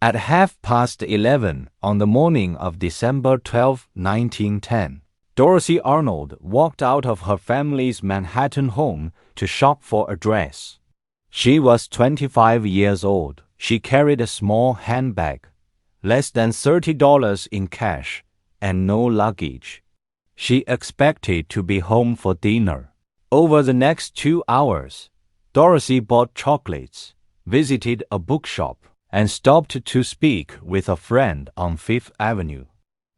At 11:30 on the morning of December 12, 1910, Dorothy Arnold walked out of her family's Manhattan home to shop for a dress. She was 25 years old. She carried a small handbag, less than $30 in cash, and no luggage. She expected to be home for dinner. Over the next 2 hours, Dorothy bought chocolates, visited a bookshop, and stopped to speak with a friend on Fifth Avenue.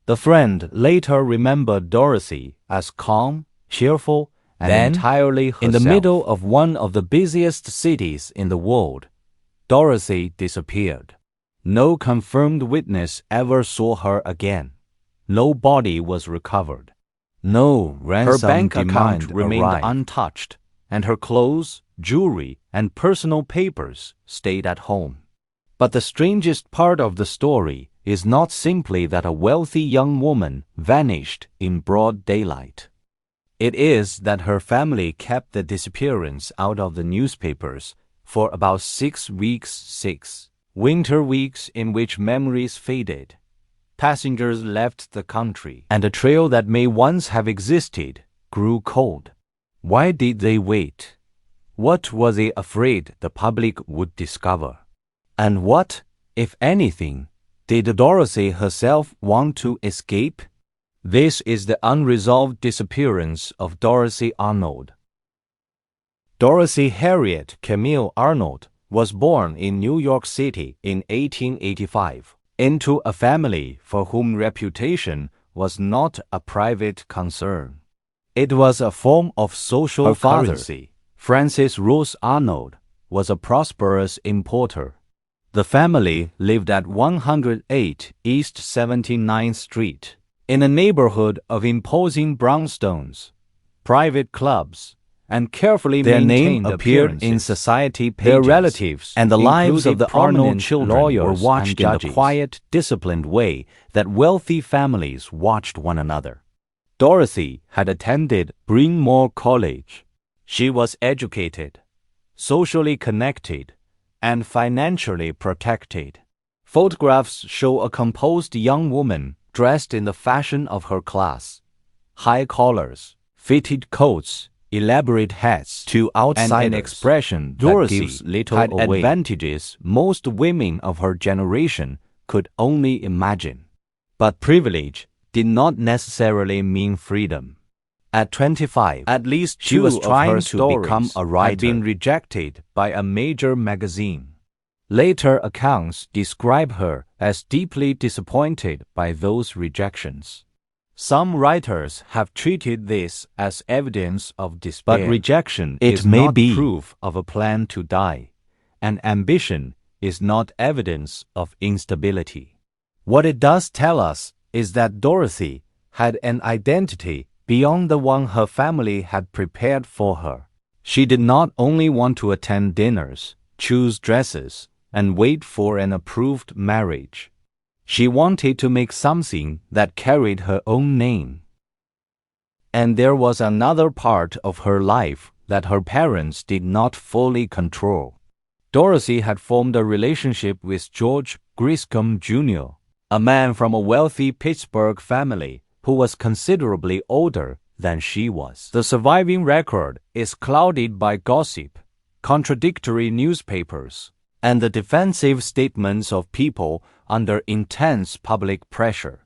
The friend later remembered Dorothy as calm, cheerful, and entirely herself. In the middle of one of the busiest cities in the world, Dorothy disappeared. No confirmed witness ever saw her again. No body was recovered. No ransom Her bank account remained untouched, and her clothes, jewelry, and personal papers stayed at home. But the strangest part of the story is not simply that a wealthy young woman vanished in broad daylight. It is that her family kept the disappearance out of the newspapers for about 6 weeks, 6 winter weeks in which memories faded, passengers left the country, and a trail that may once have existed grew cold. Why did they wait? What were they afraid the public would discover? And what, if anything, did Dorothy herself want to escape? This is the unresolved disappearance of Dorothy Arnold. Dorothy Harriet Camille Arnold was born in New York City in 1885 into a family for whom reputation was not a private concern. It was a form of social currency. Francis Rose Arnold was a prosperous importer. The family lived at 108 East 79th Street, in a neighborhood of imposing brownstones, private clubs, and carefully maintained appeared in society pages. Their relatives and the lives of the Arnold children were watched in the quiet, disciplined way that wealthy families watched one another. Dorothy had attended Bryn Mawr College. She was educated, socially connected, and financially protected. Photographs show a composed young woman dressed in the fashion of her class. High collars, fitted coats, elaborate hats to outsiders, and an expression Dorothy that gives little had away. Advantages most women of her generation could only imagine. But privilege did not necessarily mean freedom. At 25, at least she was trying to become a writer. Had been rejected by a major magazine. Later accounts describe her as deeply disappointed by those rejections. Some writers have treated this as evidence of despair. But rejection is not proof of a plan to die, and ambition is not evidence of instability. What it does tell us is that Dorothy had an identity beyond the one her family had prepared for her. She did not only want to attend dinners, choose dresses, and wait for an approved marriage. She wanted to make something that carried her own name. And there was another part of her life that her parents did not fully control. Dorothy had formed a relationship with George Griscom Jr., a man from a wealthy Pittsburgh family who was considerably older than she was. The surviving record is clouded by gossip, contradictory newspapers, and the defensive statements of people under intense public pressure.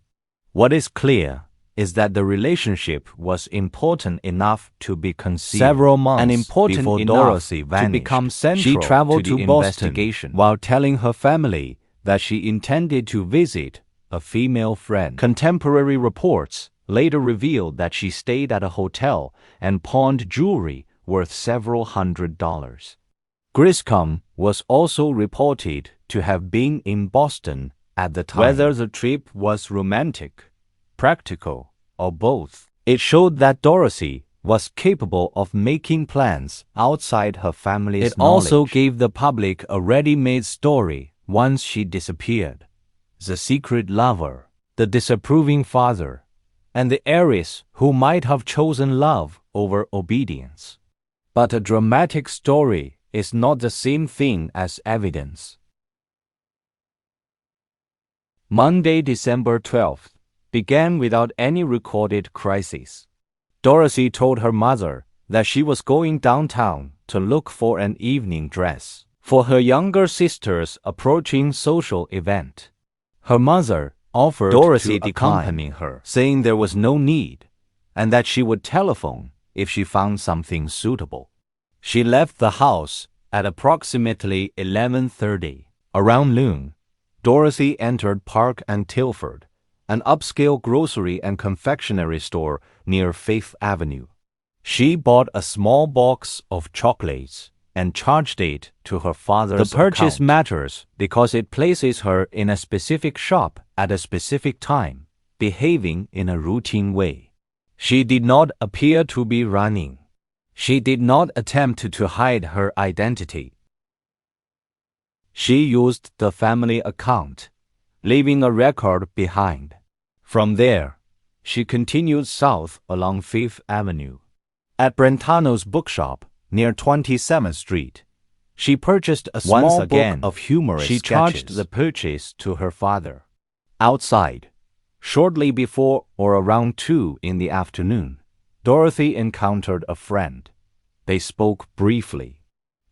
What is clear is that the relationship was important enough to be concealed. Several months before Dorothy vanished, to become central she traveled to Boston while telling her family that she intended to visit a female friend. Contemporary reports later revealed that she stayed at a hotel and pawned jewelry worth several $100s. Griscom was also reported to have been in Boston at the time. Whether the trip was romantic, practical, or both, it showed that Dorothy was capable of making plans outside her family's knowledge. It also gave the public a ready-made story once she disappeared. The secret lover, the disapproving father, and the heiress who might have chosen love over obedience. But a dramatic story is not the same thing as evidence. Monday, December 12th, began without any recorded crisis. Dorothy told her mother that she was going downtown to look for an evening dress for her younger sister's approaching social event. Her mother offered Dorothy to accompany her, saying there was no need, and that she would telephone if she found something suitable. She left the house at approximately 11:30. Around noon, Dorothy entered Park and Tilford, an upscale grocery and confectionery store near Fifth Avenue. She bought a small box of chocolates and charged it to her father's account. The purchase matters because it places her in a specific shop at a specific time, behaving in a routine way. She did not appear to be running. She did not attempt to hide her identity. She used the family account, leaving a record behind. From there, she continued south along Fifth Avenue. At Brentano's bookshop near 27th Street, she purchased a small book of humorous sketches. She charged the purchase to her father. Outside, shortly before or around 2 in the afternoon, Dorothy encountered a friend. They spoke briefly.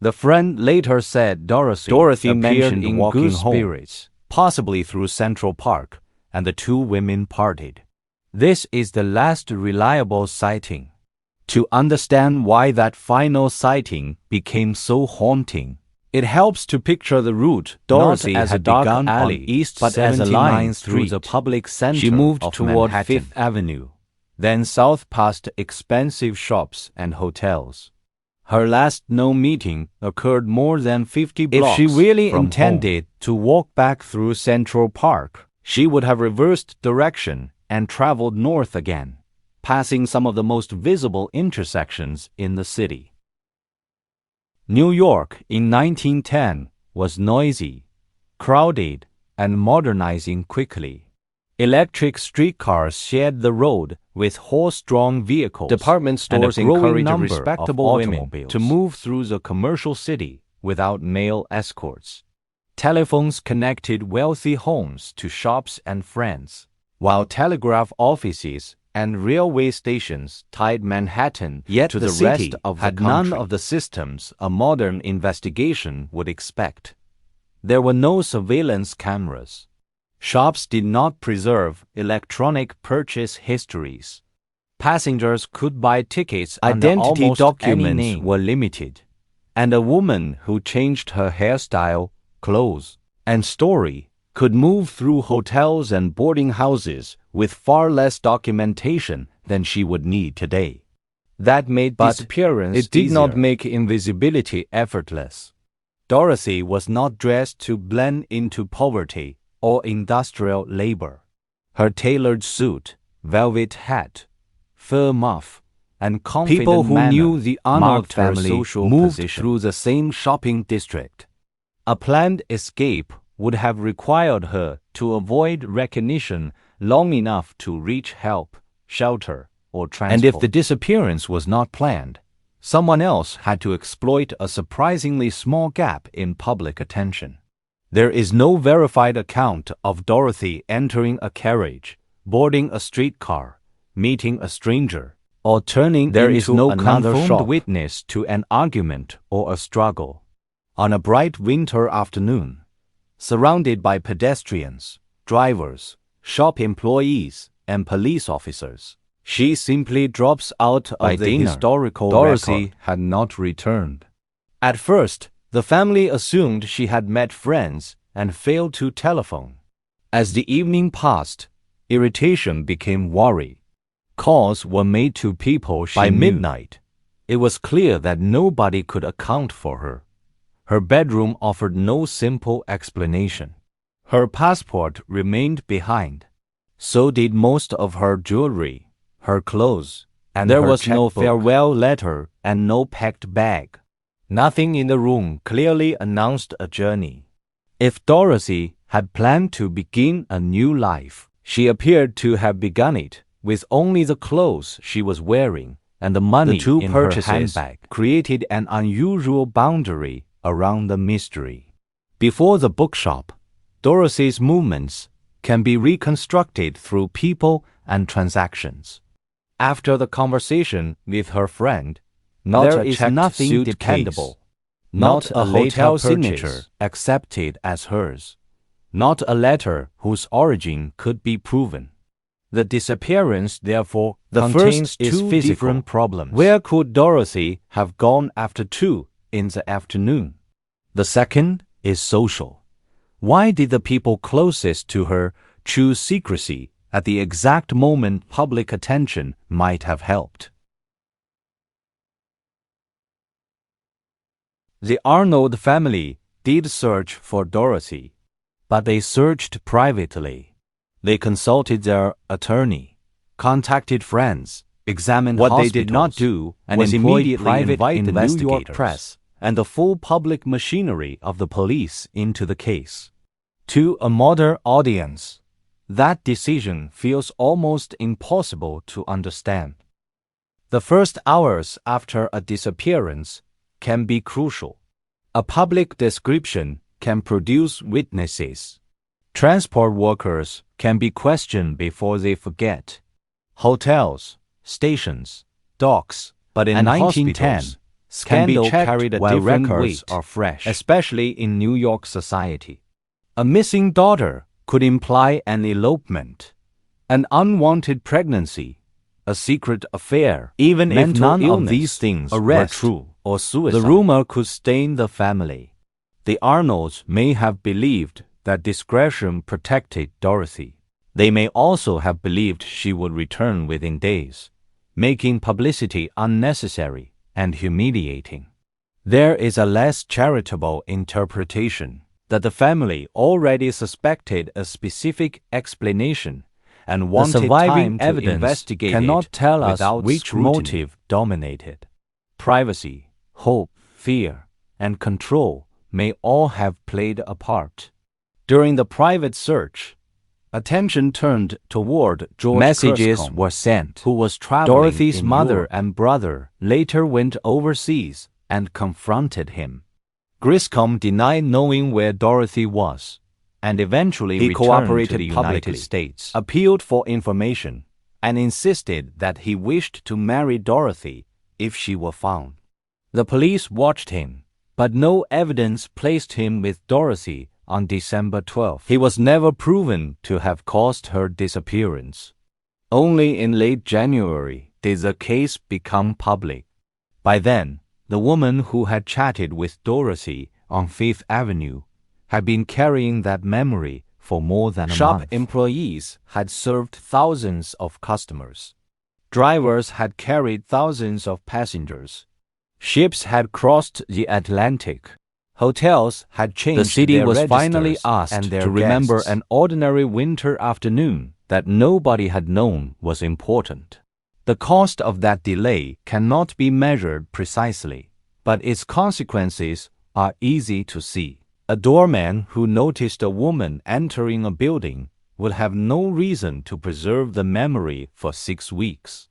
The friend later said Dorothy mentioned in good spirits, possibly through Central Park, and the two women parted. This is the last reliable sighting. To understand why that final sighting became so haunting, it helps to picture the route Dorothy not as had a dark begun alley, on East but as a 79th line Street through the public center. She moved of toward Manhattan, Fifth Avenue, then south past expensive shops and hotels. Her last known meeting occurred more than 50 blocks. If she really intended to walk back through Central Park, she would have reversed direction and traveled north again, passing some of the most visible intersections in the city. New York in 1910 was noisy, crowded, and modernizing quickly. Electric streetcars shared the road with horse-drawn vehicles. Department stores encouraged respectable women to move through the commercial city without male escorts. Telephones connected wealthy homes to shops and friends, while telegraph offices and railway stations tied Manhattan to the rest of the country. None of the systems a modern investigation would expect. There were no surveillance cameras. Shops did not preserve electronic purchase histories. Passengers could buy tickets under identity documents were limited, and a woman who changed her hairstyle, clothes, and story could move through hotels and boarding houses with far less documentation than she would need today. That made disappearance easier. It did not make invisibility effortless. Dorothy was not dressed to blend into poverty or industrial labor. Her tailored suit, velvet hat, fur muff, and confident people who knew the Arnold family moved through the same shopping district. A planned escape would have required her to avoid recognition long enough to reach help, shelter, or transport. And if the disappearance was not planned, someone else had to exploit a surprisingly small gap in public attention. There is no verified account of Dorothy entering a carriage, boarding a streetcar, meeting a stranger, or turning into another confirmed witness to an argument or a struggle. On a bright winter afternoon, surrounded by pedestrians, drivers, shop employees, and police officers, she simply drops out of the historical record. Dorothy had not returned. At first, the family assumed she had met friends and failed to telephone. As the evening passed, irritation became worry. Calls were made to people she knew. By midnight, it was clear that nobody could account for her. Her bedroom offered no simple explanation. Her passport remained behind. So did most of her jewelry, her clothes, and there was no farewell letter and no packed bag. Nothing in the room clearly announced a journey. If Dorothy had planned to begin a new life, she appeared to have begun it with only the clothes she was wearing and the money in her handbag, created an unusual boundary around the mystery. Before the bookshop, Dorothy's movements can be reconstructed through people and transactions. After the conversation with her friend, there is nothing dependable, not a hotel signature accepted as hers, not a letter whose origin could be proven. The disappearance, therefore, contains two different problems. Where could Dorothy have gone after 2 in the afternoon? The second is social. Why did the people closest to her choose secrecy at the exact moment public attention might have helped? The Arnold family did search for Dorothy, but they searched privately. They consulted their attorney, contacted friends, examined what they did not do, and immediately invited the New York press and the full public machinery of the police into the case. To a modern audience, that decision feels almost impossible to understand. The first hours after a disappearance can be crucial. A public description can produce witnesses. Transport workers can be questioned before they forget. Hotels, stations, docks, but in 1910, scandal carried a different weight, are fresh, especially in New York society. A missing daughter could imply an elopement, an unwanted pregnancy, a secret affair, even if none of these things were true, or suicide. The rumor could stain the family. The Arnolds may have believed that discretion protected Dorothy. They may also have believed she would return within days, making publicity unnecessary and humiliating. There is a less charitable interpretation that the family already suspected a specific explanation and wanted time to investigate. Cannot tell us which motive dominated. Privacy, hope, fear, and control may all have played a part. During the private search, attention turned toward George Messages Griscom, were sent, who was traveling. Dorothy's mother and brother later went overseas and confronted him. Griscom denied knowing where Dorothy was, and eventually he cooperated to the United States, appealed for information, and insisted that he wished to marry Dorothy if she were found. The police watched him, but no evidence placed him with Dorothy on December 12th. He was never proven to have caused her disappearance. Only in late January did the case become public. By then, the woman who had chatted with Dorothy on Fifth Avenue had been carrying that memory for more than a month. Shop employees had served thousands of customers. Drivers had carried thousands of passengers. Ships had crossed the Atlantic. Hotels had changed. The city was finally asked to remember an ordinary winter afternoon that nobody had known was important. The cost of that delay cannot be measured precisely, but its consequences are easy to see. A doorman who noticed a woman entering a building would have no reason to preserve the memory for 6 weeks.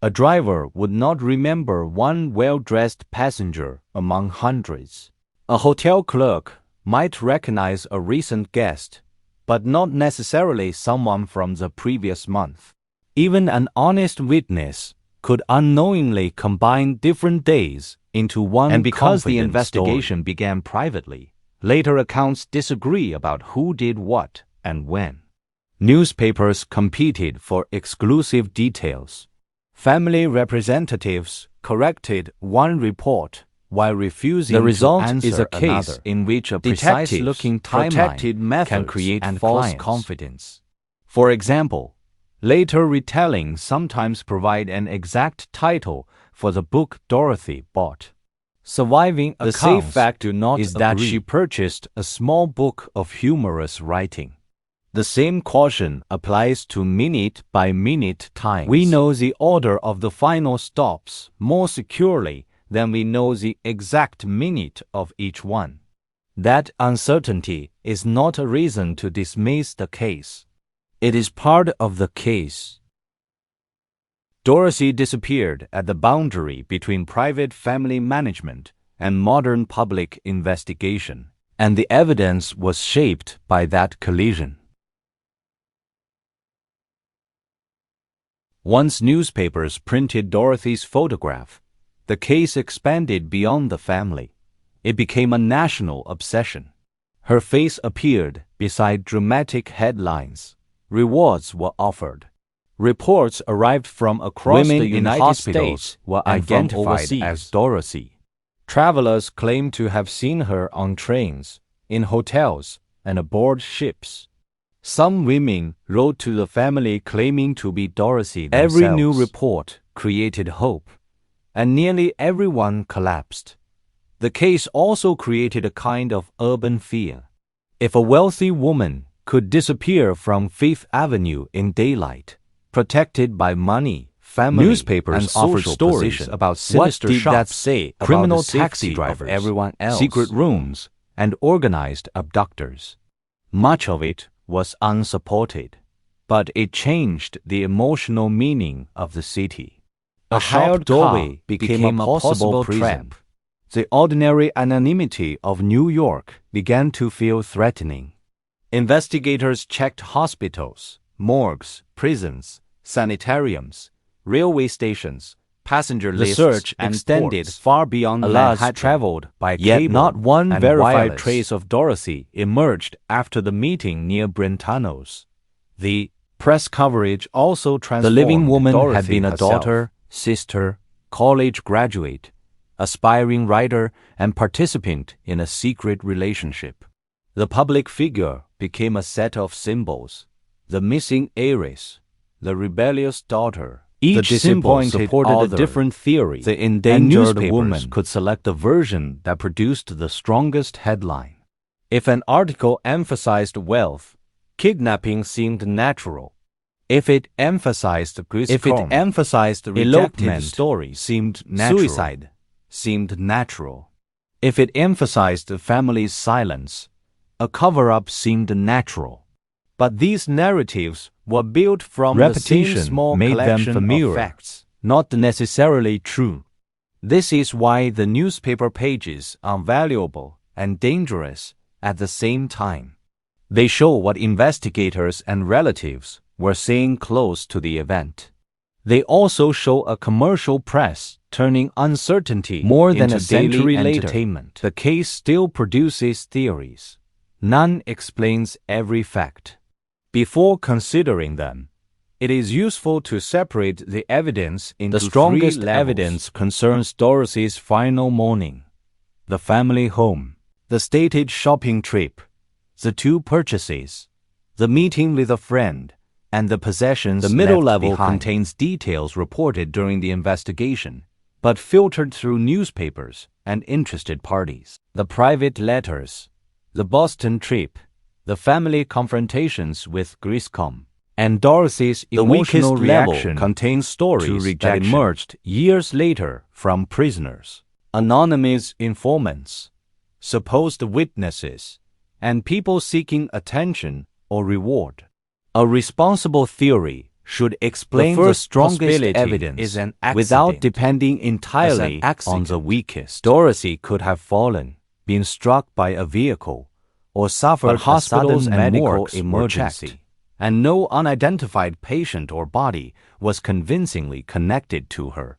A driver would not remember one well-dressed passenger among hundreds. A hotel clerk might recognize a recent guest, but not necessarily someone from the previous month. Even an honest witness could unknowingly combine different days into one. And because the investigation began privately, later accounts disagree about who did what and when. Newspapers competed for exclusive details. Family representatives corrected one report while refusing to answer another. The result is a case in which a precise-looking timeline can create false confidence. For example, later retelling sometimes provide an exact title for the book Dorothy bought. Surviving accounts, the safe fact is that she purchased a small book of humorous writing. The same caution applies to minute-by-minute times. We know the order of the final stops more securely than we know the exact minute of each one. That uncertainty is not a reason to dismiss the case. It is part of the case. Dorothy disappeared at the boundary between private family management and modern public investigation, and the evidence was shaped by that collision. Once newspapers printed Dorothy's photograph, the case expanded beyond the family. It became a national obsession. Her face appeared beside dramatic headlines. Rewards were offered. Reports arrived from across the United States were identified as Dorothy. Travelers claimed to have seen her on trains, in hotels, and aboard ships. Some women wrote to the family claiming to be Dorothy themselves. Every new report created hope, and nearly everyone collapsed. The case also created a kind of urban fear. If a wealthy woman could disappear from Fifth Avenue in daylight, protected by money, family, newspapers and offered stories about sinister shops, that say criminal taxi drivers, everyone else, secret rooms, and organized abductors. Much of it was unsupported, but it changed the emotional meaning of the city. A shop doorway became a possible trap. The ordinary anonymity of New York began to feel threatening. Investigators checked hospitals, morgues, prisons, sanitariums, railway stations, passenger lists. The search extended far beyond Manhattan, traveled by cable, yet not one verified trace of Dorothy emerged after the meeting near Brentano's. The press coverage also transformed. The living woman Dorothy had been a daughter, sister, college graduate, aspiring writer, and participant in a secret relationship. The public figure became a set of symbols: the missing heiress, the rebellious daughter. Each symbol supported a different theory. The endangered woman could select a version that produced the strongest headline. If an article emphasized wealth, kidnapping seemed natural. If it emphasized elopement, stories seemed natural. Suicide seemed natural. If it emphasized the family's silence, a cover-up seemed natural. But these narratives were built from repetition, the same small made them familiar, of facts, not necessarily true. This is why the newspaper pages are valuable and dangerous at the same time. They show what investigators and relatives were saying close to the event. They also show a commercial press turning uncertainty more than a century later. Entertainment. The case still produces theories. None explains every fact. Before considering them, it is useful to separate the evidence into the strongest evidence concerns Dorothy's final morning, the family home, the stated shopping trip, the two purchases, the meeting with a friend, and the possessions. The middle level contains details reported during the investigation, but filtered through newspapers and interested parties. The private letters, the Boston trip, the family confrontations with Griscom, and Dorothy's emotional reaction contains stories that emerged years later from prisoners, anonymous informants, supposed witnesses, and people seeking attention or reward. A responsible theory should explain the strongest evidence without depending entirely on the weakest. Dorothy could have fallen, been struck by a vehicle, or suffered a sudden medical emergency, and no unidentified patient or body was convincingly connected to her.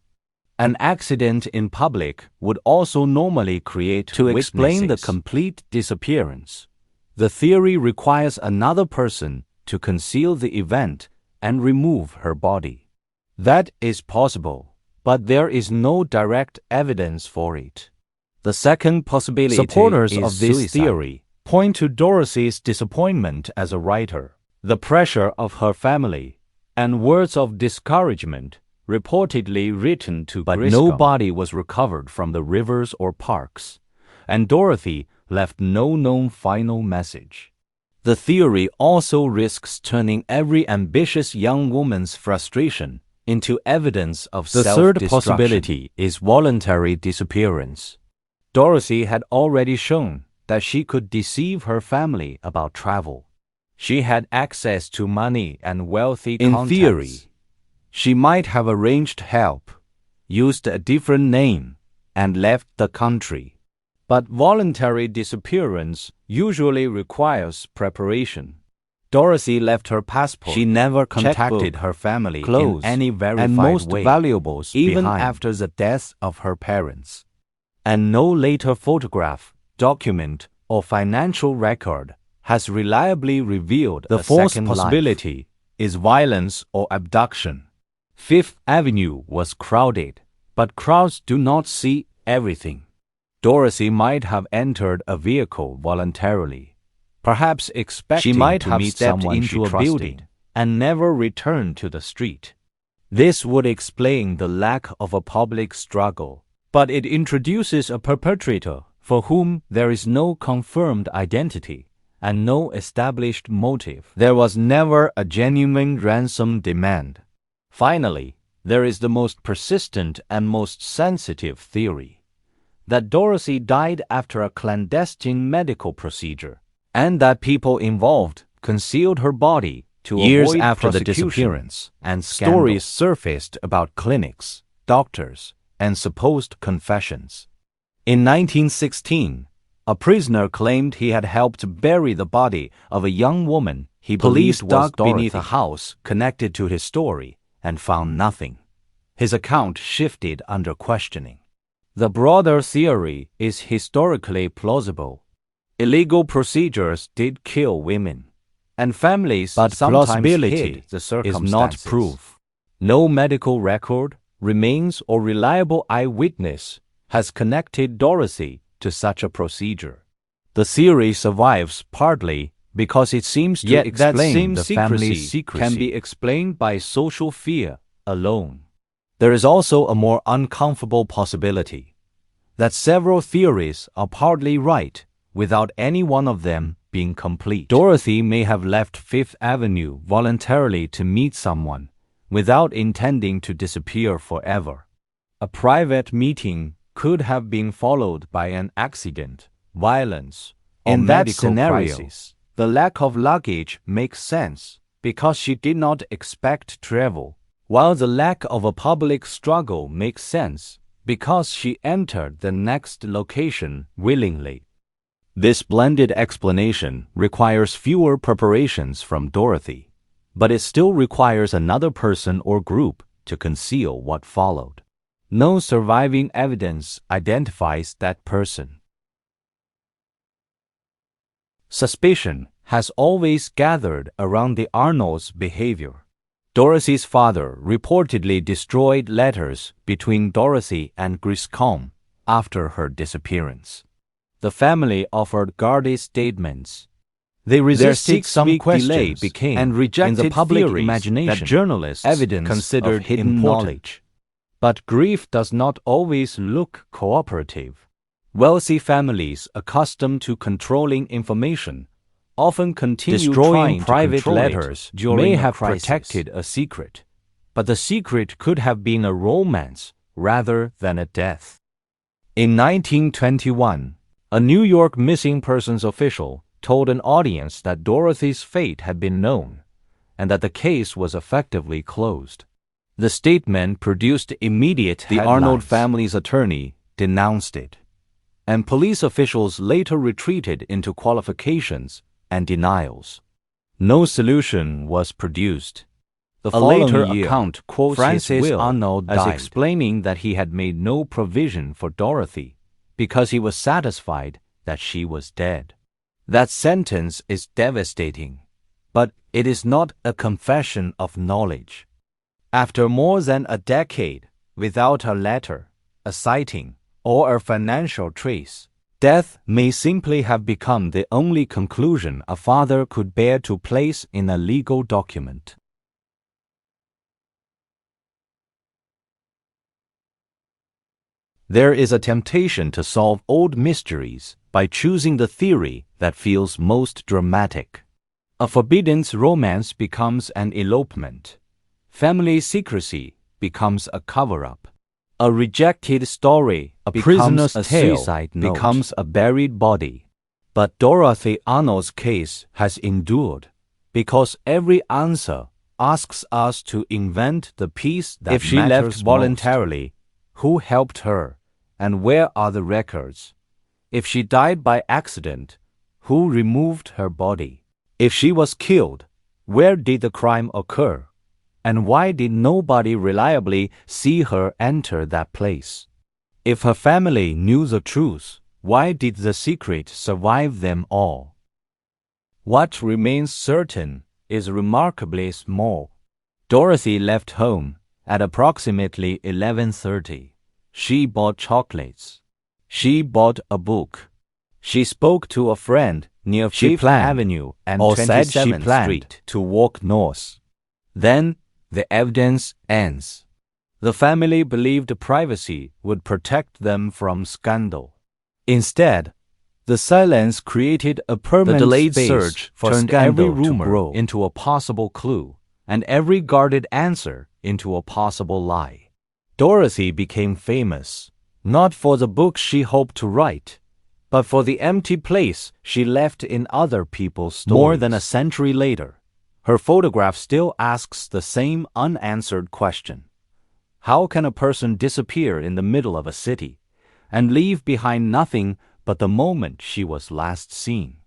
An accident in public would also normally create to explain the complete disappearance. The theory requires another person to conceal the event and remove her body. That is possible, but there is no direct evidence for it. The second possibility supporters of this theory point to Dorothy's disappointment as a writer, the pressure of her family, and words of discouragement reportedly written to Griscom. But no body was recovered from the rivers or parks, and Dorothy left no known final message. The theory also risks turning every ambitious young woman's frustration into evidence of self-destruction. The third possibility is voluntary disappearance. Dorothy had already shown that she could deceive her family about travel. She had access to money and wealthy contacts. In theory, she might have arranged help, used a different name, and left the country. But voluntary disappearance usually requires preparation. Dorothy left her passport. She never contacted her family, clothes, in any verified and most way, valuables even behind, after the death of her parents. And no later photograph, document, or financial record has reliably revealed the fourth possibility is violence or abduction. Fifth Avenue was crowded, but crowds do not see everything. Dorothy might have entered a vehicle voluntarily, perhaps expecting she might have stepped into a building and never returned to the street. This would explain the lack of a public struggle, but it introduces a perpetrator for whom there is no confirmed identity and no established motive. There was never a genuine ransom demand. Finally, there is the most persistent and most sensitive theory, that Dorothy died after a clandestine medical procedure, and that people involved concealed her body to years avoid after the disappearance, and stories surfaced about clinics, doctors, and supposed confessions. In 1916, a prisoner claimed he had helped bury the body of a young woman he believed was beneath a house connected to his story and found nothing. His account shifted under questioning. The broader theory is historically plausible. Illegal procedures did kill women, and families but sometimes hid the circumstances. Is not proof. No medical record, remains, or reliable eyewitness has connected Dorothy to such a procedure. The theory survives partly because it seems to explain the family's secrecy can be explained by social fear alone. There is also a more uncomfortable possibility that several theories are partly right without any one of them being complete. Dorothy may have left Fifth Avenue voluntarily to meet someone without intending to disappear forever. A private meeting could have been followed by an accident, violence, or in that scenario, crisis. The lack of luggage makes sense because she did not expect travel, while the lack of a public struggle makes sense because she entered the next location willingly. This blended explanation requires fewer preparations from Dorothy, but it still requires another person or group to conceal what followed. No surviving evidence identifies that person. Suspicion has always gathered around the Arnolds' behavior. Dorothy's father reportedly destroyed letters between Dorothy and Griscom after her disappearance. The family offered guarded statements. They resisted some questions and rejected in the public imagination that journalists considered hidden knowledge. But grief does not always look cooperative. Wealthy families accustomed to controlling information often continue destroying private letters may have protected a secret, but the secret could have been a romance rather than a death. In 1921, a New York missing persons official told an audience that Dorothy's fate had been known and that the case was effectively closed. The statement produced immediate headlines. The Arnold family's attorney denounced it, and police officials later retreated into qualifications and denials. No solution was produced. The later account quotes Francis Arnold as explaining that he had made no provision for Dorothy because he was satisfied that she was dead. That sentence is devastating, but it is not a confession of knowledge. After more than a decade without a letter, a sighting, or a financial trace, death may simply have become the only conclusion a father could bear to place in a legal document. There is a temptation to solve old mysteries by choosing the theory that feels most dramatic. A forbidden romance becomes an elopement. Family secrecy becomes a cover-up. A rejected story, a prisoner's tale, becomes a buried body. But Dorothy Arnold's case has endured because every answer asks us to invent the piece that matters most. If she left voluntarily, who helped her, and where are the records? If she died by accident, who removed her body? If she was killed, where did the crime occur? And why did nobody reliably see her enter that place? If her family knew the truth, why did the secret survive them all? What remains certain is remarkably small. Dorothy left home at approximately 11:30. She bought chocolates. She bought a book. She spoke to a friend near Fifth Avenue and 27th Street to walk north. Then the evidence ends. The family believed privacy would protect them from scandal. Instead, the silence created a permanent delayed space search for turned scandal every to rumor grow. into a possible clue, and every guarded answer into a possible lie. Dorothy became famous, not for the books she hoped to write, but for the empty place she left in other people's stories. More than a century later, her photograph still asks the same unanswered question. How can a person disappear in the middle of a city and leave behind nothing but the moment she was last seen?